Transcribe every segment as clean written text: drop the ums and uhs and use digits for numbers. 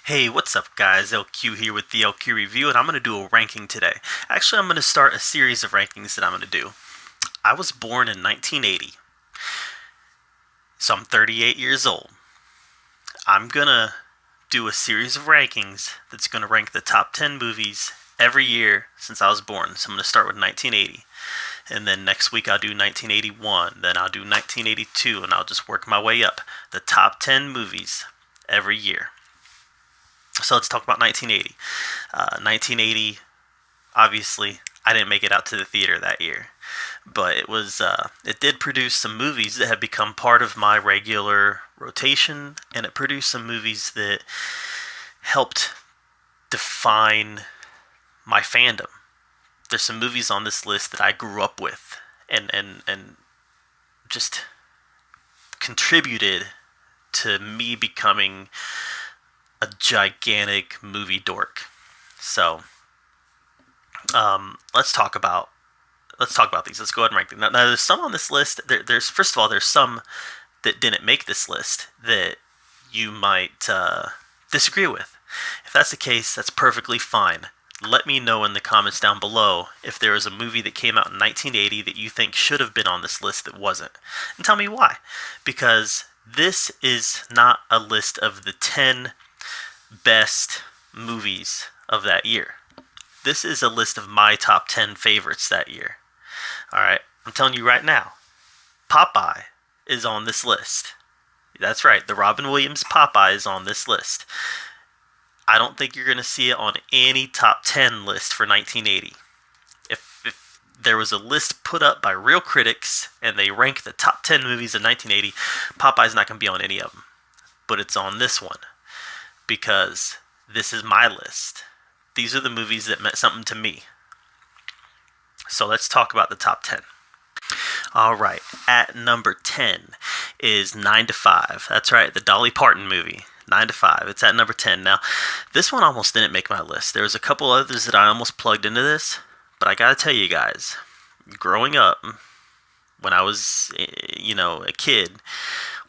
Hey, what's up, guys? LQ here with the LQ Review, and I'm going to do a ranking today. Actually, I'm going to start a series of rankings that I'm going to do. I was born in 1980, so I'm 38 years old. I'm going to do a series of rankings that's going to rank the top 10 movies every year since I was born. So I'm going to start with 1980. And then next week I'll do 1981, then I'll do 1982, and I'll just work my way up. The top 10 movies every year. So let's talk about 1980. 1980, obviously, I didn't make it out to the theater that year, but it did produce some movies that have become part of my regular rotation, and it produced some movies that helped define my fandom. There's some movies on this list that I grew up with, and just contributed to me becoming a gigantic movie dork. So let's talk about these. Let's go ahead and rank them. Now there's some on this list. There's first of all, there's some that didn't make this list that you might disagree with. If that's the case, that's perfectly fine. Let me know in the comments down below if there is a movie that came out in 1980 that you think should have been on this list that wasn't. And tell me why. Because this is not a list of the 10 best movies of that year. This is a list of my top 10 favorites that year. Alright, I'm telling you right now, Popeye is on this list. That's right, the Robin Williams Popeye is on this list. I don't think you're going to see it on any top 10 list for 1980. If there was a list put up by real critics and they rank the top 10 movies of 1980, Popeye's not going to be on any of them. But it's on this one because this is my list. These are the movies that meant something to me. So let's talk about the top 10. Alright, at number 10 is 9 to 5. That's right, the Dolly Parton movie. 9 to 5. It's at number 10. Now, this one almost didn't make my list. There was a couple others that I almost plugged into this, but I gotta tell you guys, growing up, when I was, a kid,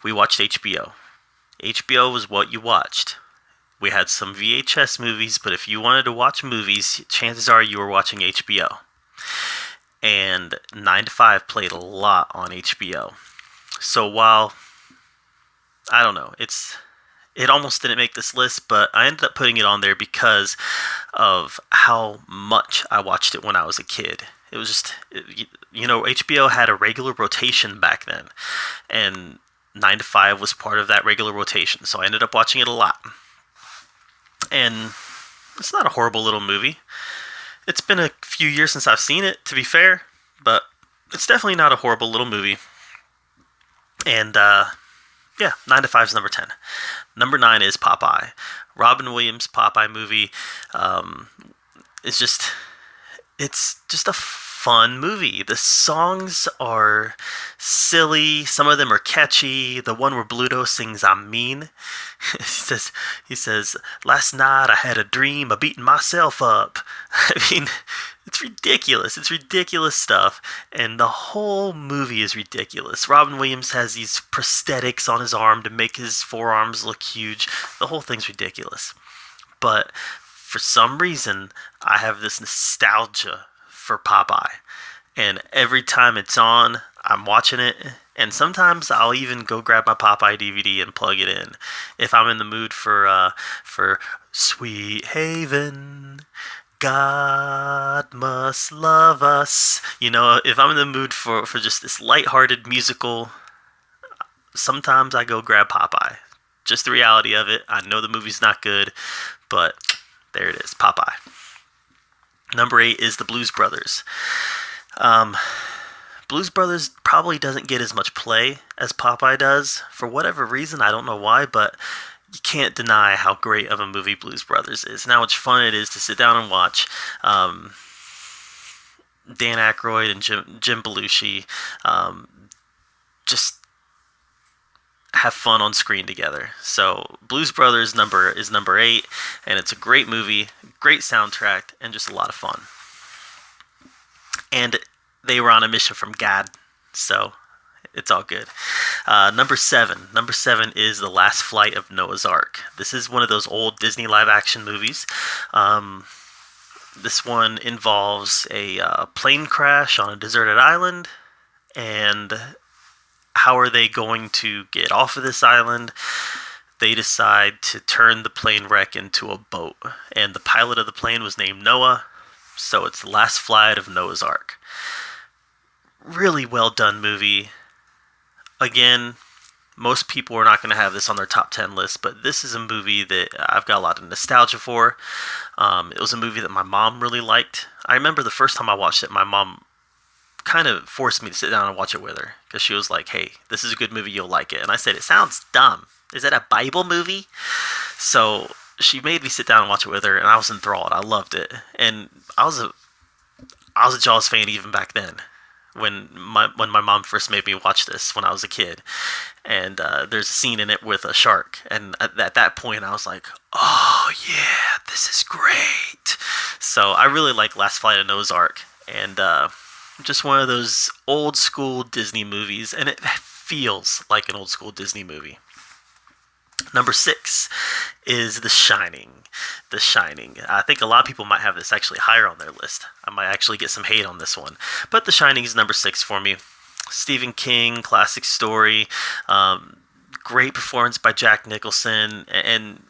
we watched HBO. HBO was what you watched. We had some VHS movies, but if you wanted to watch movies, chances are you were watching HBO. And 9 to 5 played a lot on HBO. So while, I don't know, it almost didn't make this list, but I ended up putting it on there because of how much I watched it when I was a kid. It was just, HBO had a regular rotation back then, and 9 to 5 was part of that regular rotation, so I ended up watching it a lot. And it's not a horrible little movie. It's been a few years since I've seen it, to be fair, but it's definitely not a horrible little movie. And, 9 to 5 is number 10. Number 9 is Popeye. Robin Williams Popeye movie. It's just a fun movie. The songs are silly. Some of them are catchy. The one where Bluto sings "I'm mean." he says, "Last night I had a dream of beating myself up." I mean, it's ridiculous. It's ridiculous stuff. And the whole movie is ridiculous. Robin Williams has these prosthetics on his arm to make his forearms look huge. The whole thing's ridiculous. But for some reason, I have this nostalgia for Popeye. And every time it's on, I'm watching it. And sometimes I'll even go grab my Popeye DVD and plug it in. If I'm in the mood for Sweet Haven, God must love us. If I'm in the mood for just this lighthearted musical, sometimes I go grab Popeye. Just the reality of it. I know the movie's not good, but there it is, Popeye. Number 8 is the Blues Brothers. Blues Brothers probably doesn't get as much play as Popeye does. For whatever reason, I don't know why, but you can't deny how great of a movie Blues Brothers is, and how much fun it is to sit down and watch. Dan Aykroyd and Jim Belushi just have fun on screen together. So Blues Brothers is number 8, and it's a great movie, great soundtrack, and just a lot of fun. And they were on a mission from God, so it's all good. Number seven. Number seven is The Last Flight of Noah's Ark. This is one of those old Disney live action movies. This one involves a plane crash on a deserted island, and how are they going to get off of this island? They decide to turn the plane wreck into a boat, and the pilot of the plane was named Noah, so it's The Last Flight of Noah's Ark. Really well done movie. Again, most people are not going to have this on their top 10 list, but this is a movie that I've got a lot of nostalgia for. It was a movie that my mom really liked. I remember the first time I watched it, my mom kind of forced me to sit down and watch it with her, because she was like, hey, this is a good movie, you'll like it. And I said, it sounds dumb. Is that a Bible movie? So she made me sit down and watch it with her, and I was enthralled. I loved it. And I was a Jaws fan even back then, when my mom first made me watch this when I was a kid. And there's a scene in it with a shark, and at that point I was like, oh yeah, this is great. So I really like Last Flight of Noah's Ark, and just one of those old school Disney movies, and it feels like an old school Disney movie. Number 6 is The Shining. The Shining. I think a lot of people might have this actually higher on their list. I might actually get some hate on this one. But The Shining is number 6 for me. Stephen King, classic story. Great performance by Jack Nicholson. And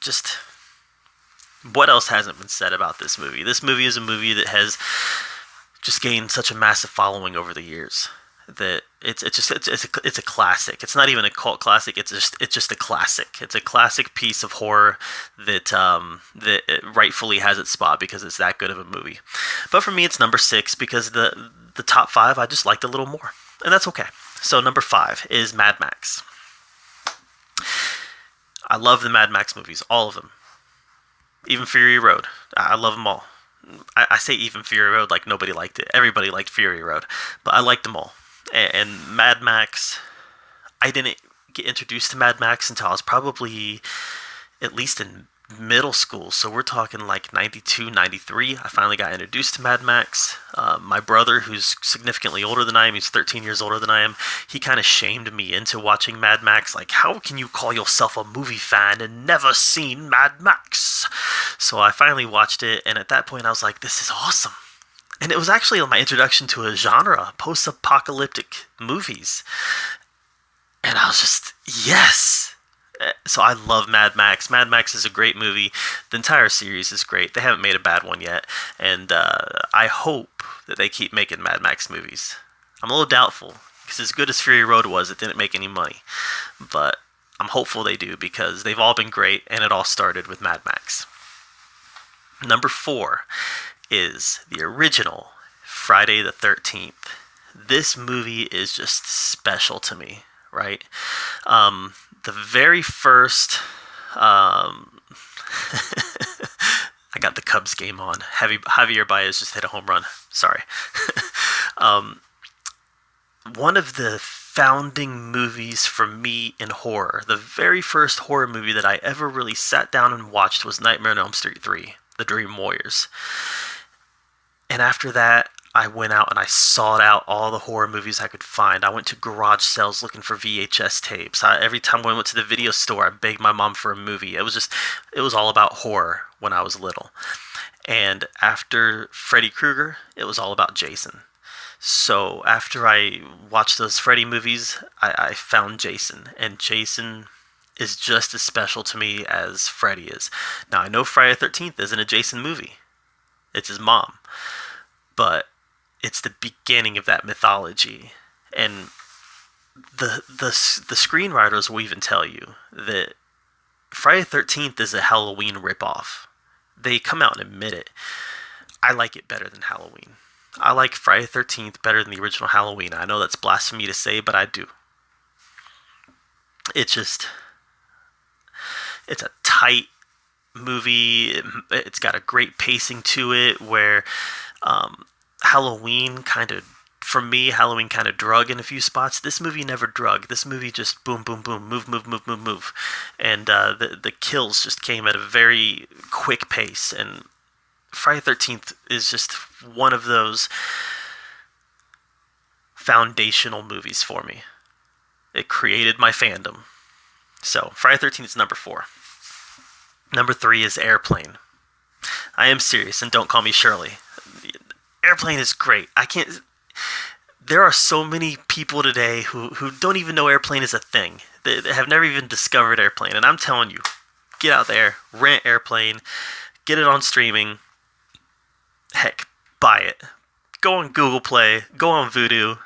just, what else hasn't been said about this movie? This movie is a movie that has just gained such a massive following over the years that it's a classic. It's not even a cult classic. It's just a classic. It's a classic piece of horror that that it rightfully has its spot because it's that good of a movie. But for me, it's number 6 because the top 5 I just liked a little more, and that's okay. So number 5 is Mad Max. I love the Mad Max movies, all of them. Even Fury Road. I love them all. I say even Fury Road like nobody liked it. Everybody liked Fury Road, but I liked them all. And Mad Max, I didn't get introduced to Mad Max until I was probably at least in middle school. So we're talking like 92, 93. I finally got introduced to Mad Max. My brother, who's significantly older than I am, he's 13 years older than I am, he kind of shamed me into watching Mad Max. Like, how can you call yourself a movie fan and never seen Mad Max? So I finally watched it, and at that point I was like, this is awesome. And it was actually my introduction to a genre, post-apocalyptic movies. And I was just, yes! So I love Mad Max. Mad Max is a great movie. The entire series is great. They haven't made a bad one yet. And I hope that they keep making Mad Max movies. I'm a little doubtful, because as good as Fury Road was, it didn't make any money. But I'm hopeful they do, because they've all been great, and it all started with Mad Max. Number 4 is the original Friday the 13th. This movie is just special to me, right? The very first... I got the Cubs game on. Javier Baez just hit a home run. Sorry. One of the founding movies for me in horror, the very first horror movie that I ever really sat down and watched was Nightmare on Elm Street 3, The Dream Warriors. And after that, I went out and I sought out all the horror movies I could find. I went to garage sales looking for VHS tapes. Every time I went to the video store, I begged my mom for a movie. It was all about horror when I was little. And after Freddy Krueger, it was all about Jason. So after I watched those Freddy movies, I found Jason. And Jason is just as special to me as Freddy is. Now, I know Friday the 13th isn't a Jason movie. It's his mom. But it's the beginning of that mythology. And the screenwriters will even tell you that Friday the 13th is a Halloween ripoff. They come out and admit it. I like it better than Halloween. I like Friday the 13th better than the original Halloween. I know that's blasphemy to say, but I do. It's a tight movie. It's got a great pacing to it where Halloween kind of drug in a few spots. This movie never drug. This movie just boom, boom, boom, move. And the kills just came at a very quick pace. And Friday the 13th is just one of those foundational movies for me. It created my fandom. So Friday the 13th is number 4. Number 3 is Airplane. I am serious, and don't call me Shirley. Airplane is great. I can't. There are so many people today who don't even know Airplane is a thing. They have never even discovered Airplane. And I'm telling you, get out there, rent Airplane, get it on streaming. Heck, buy it. Go on Google Play, go on Vudu,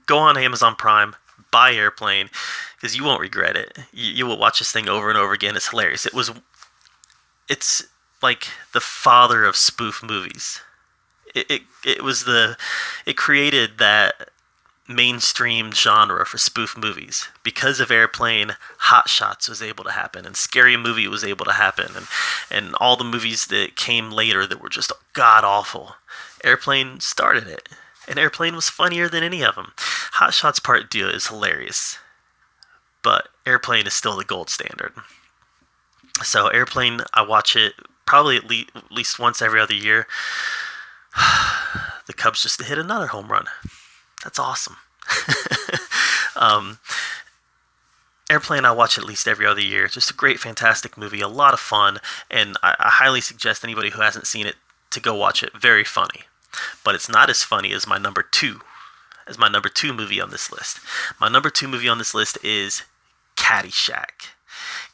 go on Amazon Prime, buy Airplane, because you won't regret it. You will watch this thing over and over again. It's hilarious. It's like the father of spoof movies. It created that mainstream genre for spoof movies. Because of Airplane, Hot Shots was able to happen, and Scary Movie was able to happen, and all the movies that came later that were just god awful. Airplane started it, and Airplane was funnier than any of them. Hot Shots Part 2 is hilarious, but Airplane is still the gold standard. So Airplane, I watch it probably at least once every other year. The Cubs just hit another home run. That's awesome. Airplane, I watch at least every other year. It's just a great, fantastic movie, a lot of fun, and I highly suggest anybody who hasn't seen it to go watch it. Very funny. But it's not as funny as my number 2 movie on this list. My number 2 movie on this list is Caddyshack.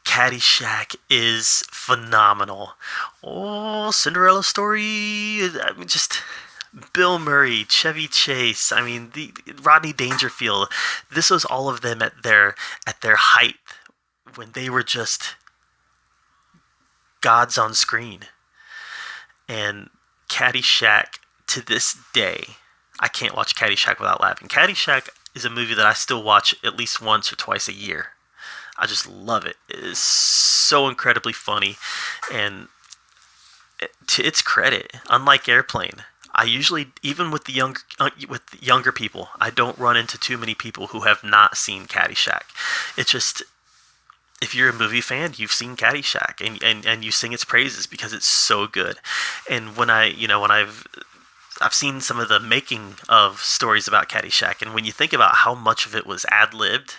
Caddyshack is phenomenal. Oh, Cinderella Story. I mean, just Bill Murray, Chevy Chase. I mean, the Rodney Dangerfield. This was all of them at their height when they were just gods on screen. And Caddyshack, to this day, I can't watch Caddyshack without laughing. Caddyshack is a movie that I still watch at least once or twice a year. I just love it. It is so incredibly funny, and to its credit, unlike Airplane, I usually, even with the younger people, I don't run into too many people who have not seen Caddyshack. It's just, if you're a movie fan, you've seen Caddyshack, and you sing its praises because it's so good. And when I've seen some of the making of stories about Caddyshack, and when you think about how much of it was ad-libbed,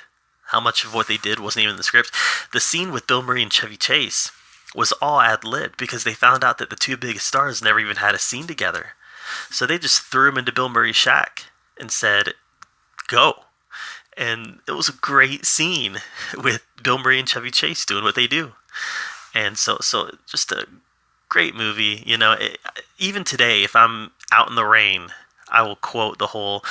how much of what they did wasn't even in the script, the scene with Bill Murray and Chevy Chase was all ad-libbed because they found out that the two biggest stars never even had a scene together. So they just threw him into Bill Murray's shack and said, go. And it was a great scene with Bill Murray and Chevy Chase doing what they do. And so just a great movie. Even today, if I'm out in the rain, I will quote the whole,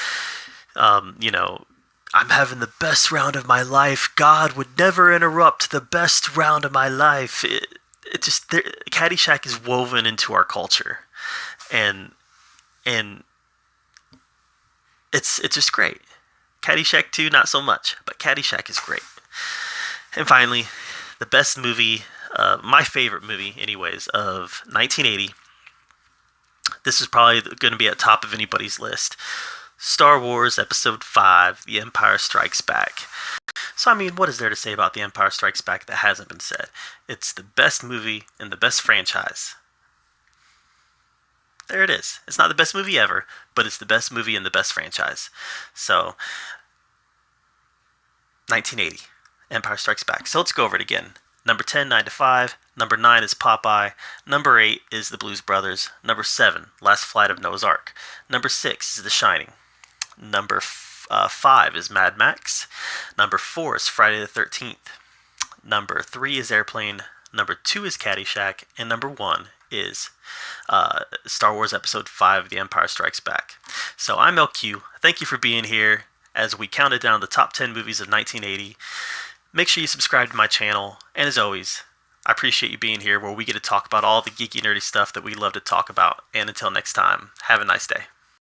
I'm having the best round of my life. God would never interrupt the best round of my life. Caddyshack is woven into our culture, and it's just great. Caddyshack 2, not so much, but Caddyshack is great. And finally, the best movie, my favorite movie, anyways, of 1980. This is probably going to be at top of anybody's list. Star Wars Episode 5, The Empire Strikes Back. So, I mean, what is there to say about The Empire Strikes Back that hasn't been said? It's the best movie in the best franchise. There it is. It's not the best movie ever, but it's the best movie in the best franchise. So, 1980, Empire Strikes Back. So let's go over it again. Number 10, 9 to 5. Number 9 is Popeye. Number 8 is The Blues Brothers. Number 7, Last Flight of Noah's Ark. Number 6 is The Shining. Number 5 is Mad Max. Number 4 is Friday the 13th. Number 3 is Airplane. Number 2 is Caddyshack. And number 1 is Star Wars Episode 5, The Empire Strikes Back. So I'm LQ. Thank you for being here as we counted down the top 10 movies of 1980. Make sure you subscribe to my channel. And as always, I appreciate you being here where we get to talk about all the geeky, nerdy stuff that we love to talk about. And until next time, have a nice day.